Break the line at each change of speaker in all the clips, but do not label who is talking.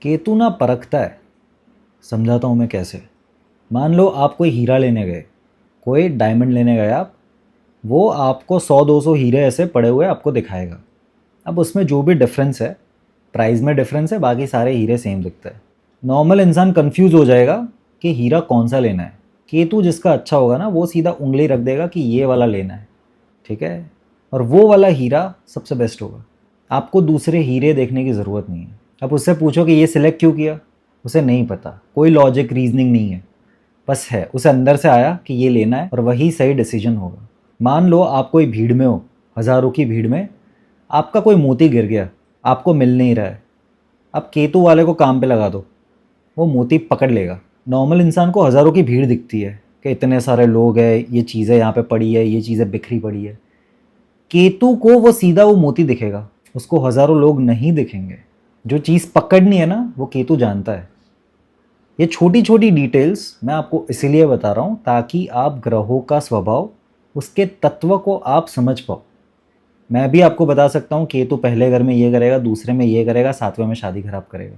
केतु ना परखता है। समझाता हूँ मैं कैसे। मान लो आप कोई हीरा लेने गए, कोई डायमंड लेने गए आप, वो आपको 100-200 हीरे ऐसे पड़े हुए आपको दिखाएगा। अब उसमें जो भी डिफरेंस है, प्राइस में डिफरेंस है, बाकी सारे हीरे सेम दिखते हैं। नॉर्मल इंसान कंफ्यूज हो जाएगा कि हीरा कौन सा लेना है। केतु जिसका अच्छा होगा ना, वो सीधा उंगली रख देगा कि ये वाला लेना है, ठीक है। और वो वाला हीरा सबसे बेस्ट होगा। आपको दूसरे हीरे देखने की ज़रूरत नहीं है। अब उससे पूछो कि ये सिलेक्ट क्यों किया, उसे नहीं पता, कोई लॉजिक रीजनिंग नहीं है, बस है उसे अंदर से आया कि ये लेना है और वही सही डिसीजन होगा। मान लो आप कोई भीड़ में हो, हज़ारों की भीड़ में आपका कोई मोती गिर गया, आपको मिल नहीं रहा है। अब केतु वाले को काम पे लगा दो, वो मोती पकड़ लेगा। नॉर्मल इंसान को हज़ारों की भीड़ दिखती है कि इतने सारे लोग हैं, ये चीज़ें यहाँ पे पड़ी है, ये चीज़ें बिखरी पड़ी है। केतु को वो सीधा वो मोती दिखेगा, उसको हज़ारों लोग नहीं दिखेंगे। जो चीज़ पकड़नी है ना, वो केतु जानता है। ये छोटी छोटी डिटेल्स मैं आपको इसीलिए बता रहा हूँ ताकि आप ग्रहों का स्वभाव, उसके तत्व को आप समझ पाओ। मैं भी आपको बता सकता हूँ केतु पहले घर में ये करेगा, दूसरे में ये करेगा, सातवें में शादी खराब करेगा,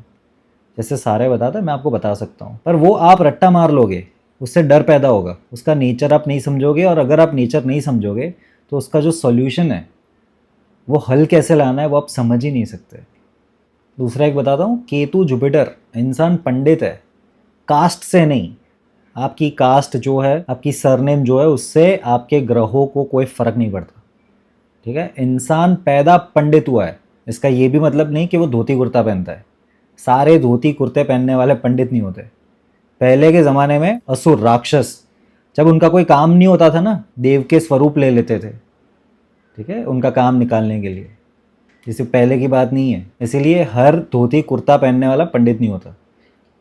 जैसे सारे बताते हैं मैं आपको बता सकता हूँ। पर वो आप रट्टा मार लोगे, उससे डर पैदा होगा, उसका नेचर आप नहीं समझोगे। और अगर आप नेचर नहीं समझोगे तो उसका जो सॉल्यूशन है, वो हल कैसे लाना है, वो आप समझ ही नहीं सकते। दूसरा एक बताता हूँ, केतु जुपिटर, इंसान पंडित है, कास्ट से नहीं। आपकी कास्ट जो है, आपकी सरनेम जो है, उससे आपके ग्रहों को कोई फ़र्क नहीं पड़ता, ठीक है। इंसान पैदा पंडित हुआ है, इसका ये भी मतलब नहीं कि वो धोती कुर्ता पहनता है। सारे धोती कुर्ते पहनने वाले पंडित नहीं होते। पहले के ज़माने में असुर राक्षस, जब उनका कोई काम नहीं होता था ना, देव के स्वरूप ले लेते थे, ठीक है, उनका काम निकालने के लिए। जैसे पहले की बात नहीं है, इसीलिए हर धोती कुर्ता पहनने वाला पंडित नहीं होता।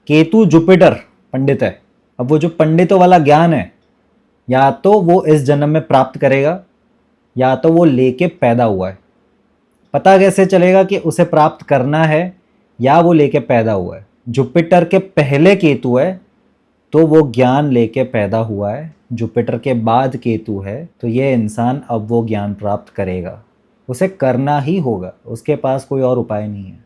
केतु जुपिटर पंडित है। अब वो जो पंडितों वाला ज्ञान है, या तो वो इस जन्म में प्राप्त करेगा, या तो वो लेके पैदा हुआ है। पता कैसे चलेगा कि उसे प्राप्त करना है या वो लेके पैदा हुआ है? जुपिटर के पहले केतु है तो वो ज्ञान लेके पैदा हुआ है, जुपिटर के बाद केतु है तो ये इंसान अब वो ज्ञान प्राप्त करेगा। उसे करना ही होगा, उसके पास कोई और उपाय नहीं है।